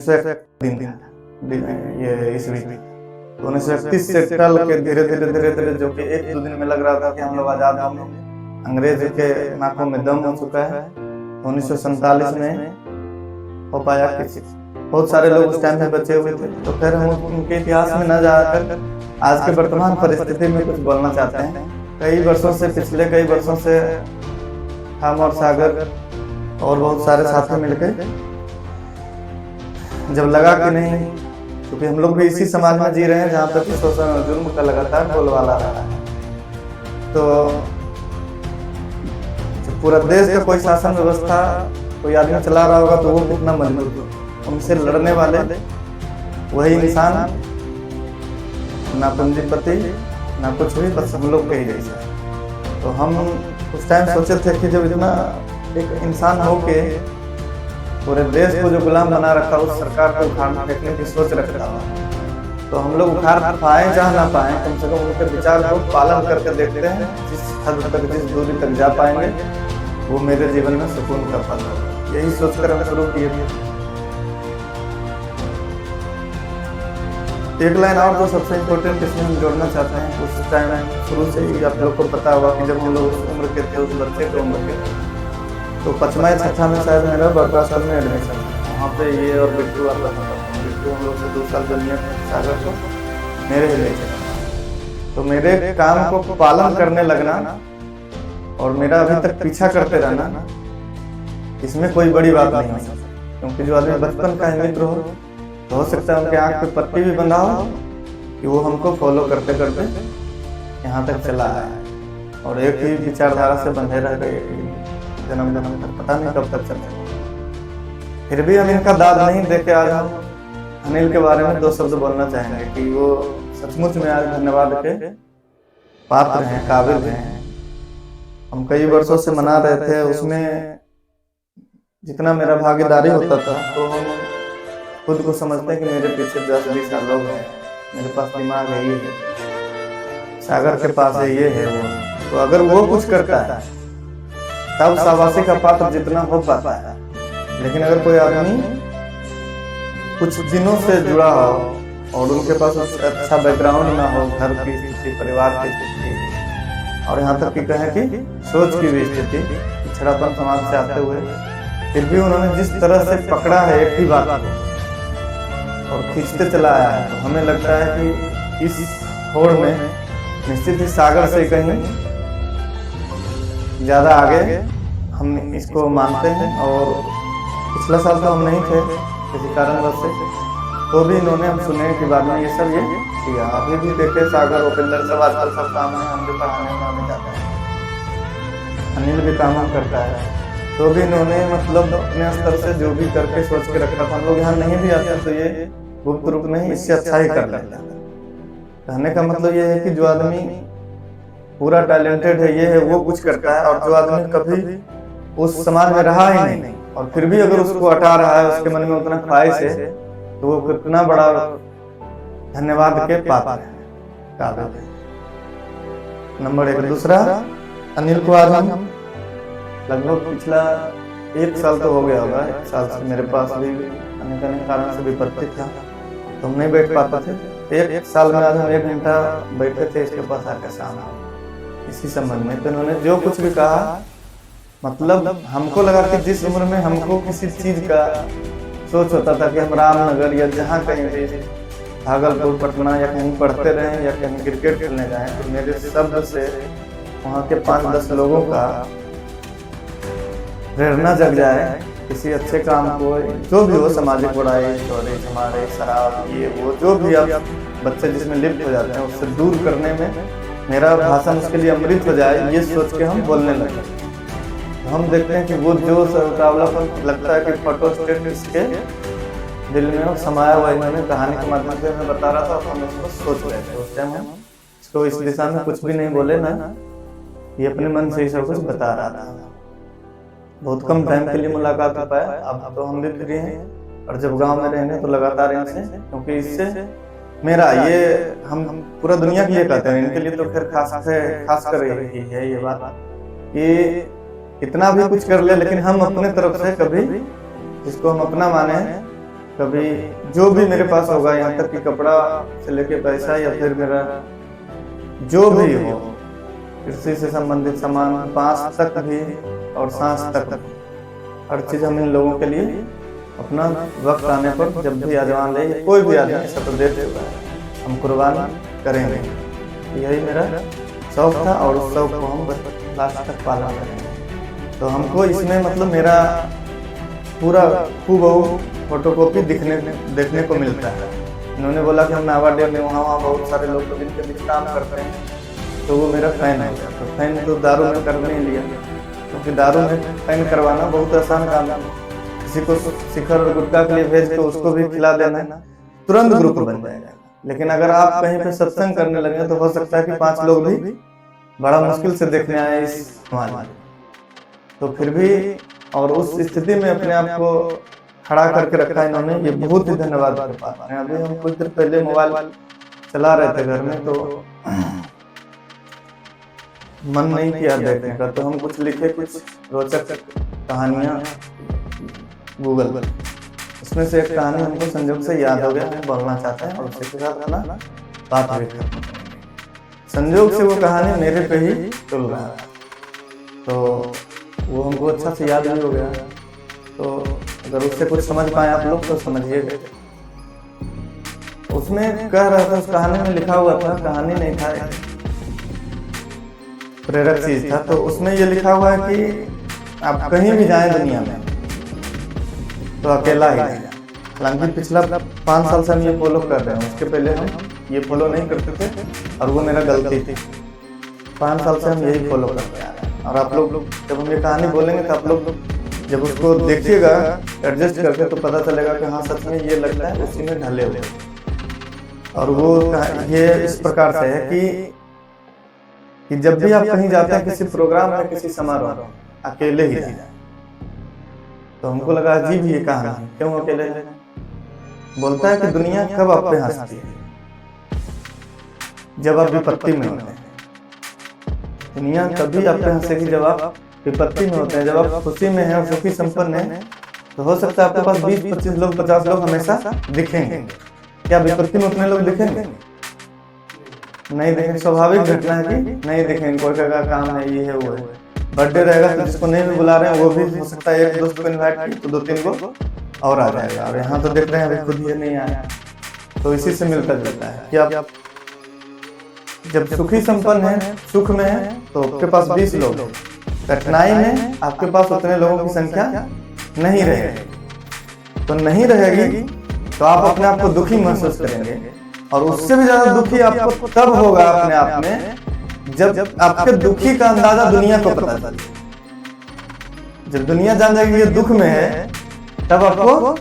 दिन ये ईस्वी 1931 से टल के धीरे धीरे जो कि एक दो दिन में लग रहा था कि हम लोग आजाद होंगे, अंग्रेज के नाकों में दम हो चुका है। 1947 में हो पाया कि बहुत सारे लोग उस टाइम में बचे हुए थे। तो फिर हम उनके इतिहास में न जाकर आज के वर्तमान परिस्थिति में कुछ बोलना चाहते हैं। कई वर्षों से, पिछले कई वर्षों से हम और सागर और बहुत सारे साथी मिलकर जब लगा कि नहीं, क्योंकि हम लोग भी इसी समाज में जी रहे हैं जहाँ पर शोषण जुर्म का लगातार बोलबाला रहा है, तो पूरा देश का कोई शासन व्यवस्था कोई आदमी चला रहा होगा तो वो कितना मजबूत हो, उनसे लड़ने वाले वही इंसान, ना पूंजीपति ना कुछ भी, बस हम लोग कही जैसे। तो हम उस टाइम सोचे थे कि जब इतना एक इंसान हो के पूरे देश को जो गुलाम बना रखा, उस सरकार को उखाड़ फेंकने की सोच रखता था, तो हम लोग उखाड़ पाए चाहे ना पाए, कम से कम उनके विचार को पालन करके देखते हैं। जिस हद तक, जिस दूरी तक जा पाएंगे वो मेरे जीवन में सुकून का फल होगा। यही सोचकर हम शुरू किए थे। एक लाइन और जो सबसे इम्पोर्टेंट इसमें हम जोड़ना चाहते हैं, उस टाइम शुरू से ही आप लोग को पता होगा कि जब हम लोग उस उम्र के थे, उस बच्चे के उम्र के, तो 5वां 6वां में शायद मेरा बड़का स्कूल में एडमिशन था। वहाँ पे ये और बिट्टू आता था, बिट्टू हम लोग से 2 साल जूनियर सागर को मेरे ही ले चला। तो मेरे काम को पालन करने लगना और मेरा अभी तक पीछा करते रहना, इसमें कोई बड़ी बात नहीं है। क्योंकि जो आदमी बचपन का मित्र हो सकता है उनके आँख पे पट्टी भी बंधा हो कि वो हमको फॉलो करते करते यहाँ तक चला है और एक ही विचारधारा से बंधे रह गए जन्म जन्म तक, पता नहीं कब तक चले। फिर भी हम इनका दाद नहीं देके आज हम अनिल के बारे में 2 शब्द बोलना चाहेंगे कि वो सचमुच में आज धन्यवाद के पात्र हैं, काबिल हैं। हम कई वर्षों से मना रहे थे, उसमें जितना मेरा भागीदारी होता था तो हम खुद को समझते हैं कि मेरे पीछे 10-20 लोग हैं, मेरे पास दिमाग है, ये है, सागर के पास है, ये है वो। तो अगर वो कुछ करता है तब शाबाशी का पात्र जितना हो पाता है। लेकिन अगर कोई आदमी कुछ दिनों से जुड़ा हो और उनके पास अच्छा बैकग्राउंड ना हो, घर की स्थिति, परिवार की स्थिति, और यहाँ तक कि कहें कि सोच की भी स्थिति, पिछड़ापन समाज से आते हुए, फिर भी उन्होंने जिस तरह से पकड़ा है एक ही बात को और खींचते चला आया है, तो हमें लगता है कि इस होड़ में निश्चित ही सागर से कहीं ज्यादा आगे हम इसको मानते हैं। और पिछला साल तो हम नहीं थे किसी कारणवश से, तो भी इन्होंने हम सुने कि बाद में ये सब ये किया। अभी भी देखे सागर, उपेंद्र सब आजकल सब काम है, हम भी पढ़ाने में जाते हैं, अनिल भी काम करता है, तो भी इन्होंने मतलब अपने स्तर से जो भी करके सोच के रखा था। हम लोग यहाँ नहीं भी आते तो ये गुप्त रूप में ही इससे अच्छा ही कर लेता है। कहने का मतलब ये है कि जो आदमी पूरा टैलेंटेड है, ये है, वो कुछ करता है, और जो आदमी कभी उस समाज में रहा ही नहीं और फिर भी अगर उसको हटा रहा है, उसके मन में उतना ख्वाहिश है, तो वो कितना बड़ा धन्यवाद के पात्र है, काबिल है। नंबर 1। दूसरा, अनिल को आज हम लगभग पिछला 1 साल तो हो गया होगा, 1 साल से मेरे पास भी अनेक कारण से विपत्ति था, तो हम नहीं बैठ पाते थे। 1 साल में आज हम 1 घंटा बैठे थे इसके पास आकर सामने इसी संबंध में। तो इन्होंने जो कुछ भी कहा, मतलब हमको लगा कि जिस उम्र में हमको किसी चीज का सोच होता था कि हम रामनगर या जहाँ कहीं भी भागलपुर, पटना या कहीं पढ़ते रहे या कहीं क्रिकेट खेलने जाएं, तो मेरे शब्द से वहाँ के 5-10 लोगों का प्रेरणा जग जाए किसी अच्छे काम को, जो भी हो, सामाजिक बुराई, चोरी, हमारे शराब, ये वो, जो भी आप बच्चे जिसमें लिप्त हो जाते हैं, उससे दूर करने में मेरा भाषण उसके लिए अमृत हो जाए, ये सोच के हम बोलने लगे। हम देखते हैं कि वो जो मुकाबलापन लगता है कि फोटो स्टेट इसके दिल में समाया हुआ, इन्होंने कहानी के माध्यम से हमें बता रहा था, तो हम उसको सोच रहे थे। उस टाइम हम इसको इस दिशा में कुछ भी नहीं बोले ना, ये अपने मन से ही सब कुछ बता रहा था। बहुत कम टाइम के लिए मुलाकात हो पाया, अब तो हम भी फ्री हैं, और जब गांव में रहेंगे तो लगातार इनसे, क्योंकि इससे मेरा ये, हम पूरा दुनिया के लिए कहते हैं, इनके लिए तो फिर खास कर रही है ये बात कि इतना भी कुछ कर ले, लेकिन हम अपने तरफ से कभी जिसको हम अपना माने कभी जो भी मेरे पास होगा, यहाँ तक कि कपड़ा से लेके पैसा या फिर मेरा जो भी हो कृषि से संबंधित सामान, बांस तक भी और सांस तक, हर चीज हम इन लोगों के लिए अपना वक्त आने पर जब भी आजमान ले, कोई भी आदमी ऐसा तो देख चुका है, हम कुर्बान करेंगे। यही मेरा शौक था और उस शौक को हम लास्ट तक पालन करेंगे। तो हमको इसमें मतलब मेरा पूरा हूबहू फोटोकॉपी देखने को मिलता है। इन्होंने बोला कि हम नावाडे में वहाँ बहुत सारे लोग जिनके बीच काम करते हैं, तो वो मेरा फैन है। तो फैन तो दारू में कर नहीं लिया, क्योंकि दारू में फैन करवाना बहुत आसान काम है। किसी को शिखर और गुटखा के लिए भेज के उसको भी खिला देना, तुरंत ग्रुप बन जाएगा। लेकिन अगर आप कहीं पे सत्संग करने लगे तो हो सकता है कि 5 लोग भी बड़ा मुश्किल से देखने आए इस समाज। तो फिर भी और उस स्थिति में अपने आप को खड़ा करके रखा इन्होंने, ये बहुत ही धन्यवाद कर पाते हैं। अभी हम कुछ देर पहले मोबाइल चला रहे थे घर में, तो मन नहीं किया देखने का, तो हम कुछ लिखे, कुछ रोचक कहानियां गूगल, उसमें से एक कहानी हमको संजोग से याद हो गया, हम बोलना चाहते हैं और उसके साथ अपना बात भी करना। संजोग से वो कहानी मेरे पे ही चल रहा है, तो वो हमको अच्छा से याद भी हो गया। तो अगर उससे कुछ समझ पाए आप लोग तो समझिएगा। उसमें कह रहा था, उस कहानी में लिखा हुआ था, कहानी नहीं था, प्रेरक चीज था। तो उसमें ये लिखा हुआ है कि आप कहीं भी जाएं दुनिया में तो अकेला ही जाएं। हालांकि पिछला 5 साल से हम ये फॉलो कर रहे हैं, उसके पहले हम ये फॉलो नहीं करते थे और वो मेरा गलती थी। 5 साल से हम यही फॉलो करते आ रहे हैं। और आप लोग जब हम ये कहानी बोलेंगे तो आप लोग जब उसको देखिएगा एडजस्ट करके तो पता चलेगा कि हाँ सच में ये लगता है उसी में ढले हुए। और वो ये इस प्रकार से है कि जब भी आप कहीं जाते हैं किसी प्रोग्राम में, किसी समारोह में, अकेले ही जाए। तो हमको लगा अजीब ये कहानी, क्यों अकेले जाए? बोलता है कि दुनिया कब आप पे हंसती है? जब आप विपत्ति में होते हैं। दुनिया तभी आप पे हंसेगी जब आप विपत्ति में होते हैं। जब आप खुशी में हैं, सुखी संपन्न हैं, तो हो सकता है आपके पास 20-25 लोग, 50 लोग हमेशा दिखेंगे। क्या विपत्ति में उतने लोग दिखेंगे? नहीं दिखेंगे। स्वाभाविक घटना है कि नहीं दिखेंगे। कोई का काम है, ये है, वो है। बर्थडे रहेगा तो जिसको नहीं भी बुला रहे हैं वो भी हो सकता है एक दोस्त को इन्वाइट की तो 2-3 को और आ जाएगा। और यहाँ तो देख रहे हैं अभी खुद ये नहीं आया। तो इसी से मिलता जुलता है कि आप जब सुखी संपन्न है, सुख में है, तो आपके पास 20 लोग, कठिनाई में आपके पास उतने लोगों की संख्या नहीं रहेगी। तो नहीं रहेगी तो आप अपने आप को दुखी महसूस करेंगे। और उससे भी ज्यादा दुखी आपको तब होगा अपने आप में जब आपके दुखी का अंदाजा दुनिया को पता चले। जब दुनिया जान जाएगी ये दुख में है, तब आपको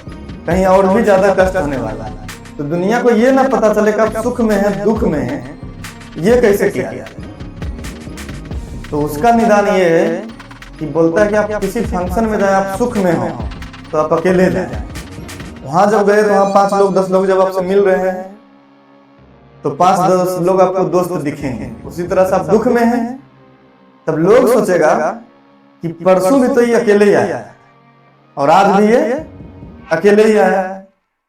कहीं और भी ज्यादा कष्ट होने वाला है। तो दुनिया को ये ना पता चले कि आप सुख में है, दुख में है, ये कैसे किया? तो उसका निदान ये है कि बोलता है कि आप किसी फंक्शन में जाए, आप सुख में हो तो आप अकेले जाए। वहां जब गए तो वहां 5 लोग 10 लोग जब आपसे मिल रहे हैं तो 5-10 लोग आपको दोस्त दिखेंगे। उसी तरह से आप दुख में हैं तब लोग सोचेगा कि परसों भी तो ये अकेले ही आया और आज भी ये अकेले ही आया।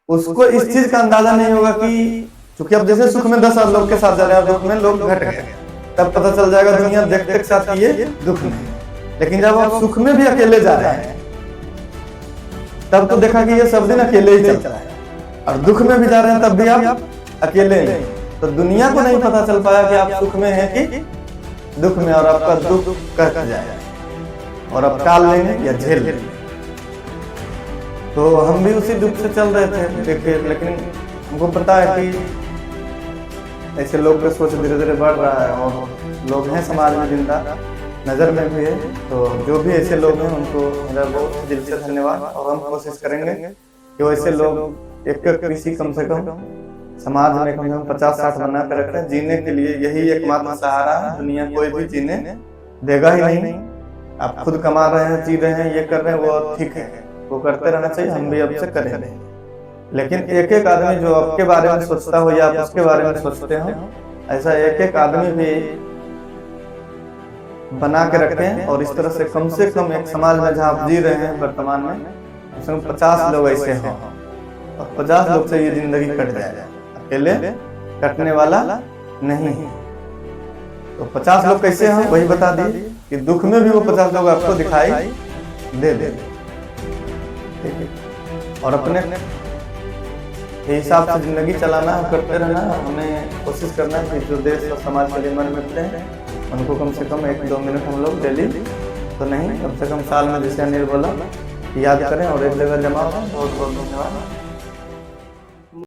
उसको इस चीज का अंदाजा नहीं होगा कि क्योंकि अब जैसे सुख में 10 लोग के साथ जा रहे हैं, दुख में लोग घट गए, तब पता चल जाएगा दुनिया देखते के साथ ये दुख में। लेकिन जब आप सुख में भी अकेले जा रहे हैं तब तो देखा कि ये सब दिन अकेले ही चलता है, और दुख में भी जा रहे हैं तब भी आप अकेले हैं। तो दुनिया को नहीं पता चल पाया कि आप सुख में हैं कि दुख में, और आपका दुख कट जाए और आप टाल लेंगे या झेल लेंगे। तो हम भी उसी दुख से चल रहे थे देखिए, लेकिन हमको पता है कि ऐसे लोग का सोच धीरे धीरे बढ़ रहा है और लोग हैं समाज में जिंदा, नज़र में भी है। तो जो भी ऐसे लोग हैं उनको मेरा बहुत दिल से धन्यवाद। और हम कोशिश करेंगे कि वैसे लोग एक कृषि कम से कम समाज में कम से कम 50-60 बना कर रखें। जीने के लिए यही एकमात्र सहारा है। दुनिया कोई भी जीने देगा ही नहीं। आप खुद कमा रहे हैं, जी रहे हैं, ये कर रहे हैं, वो ठीक है, वो करते रहना चाहिए, हम भी अब से करेंगे। लेकिन एक एक आदमी जो आपके बारे में सोचता हो या आप उसके बारे में सोचते हो, ऐसा एक एक आदमी भी बना के रखें। और इस तरह से कम एक समाज में जहाँ आप जी रहे हैं वर्तमान में, उसमें 50 लोग ऐसे हों और 50 लोग से ये जिंदगी कट जाए, अकेले कटने वाला नहीं। तो 50 लोग कैसे हैं वही बता दिए कि दुख में भी वो 50 लोग आपको दिखाई दे दे। ठीक है, और अपने हिसाब से जिंदगी चलाना, करते रहना। हमें कोशिश करना है कि जो देश और समाज के लिए मन मिलते हैं उनको कम से कम 1-2 मिनट हम लोग डेली तो नहीं, कम से कम साल में, जैसे अनिल बोला, याद करें और एक जगह जमा हो। बहुत बहुत धन्यवाद।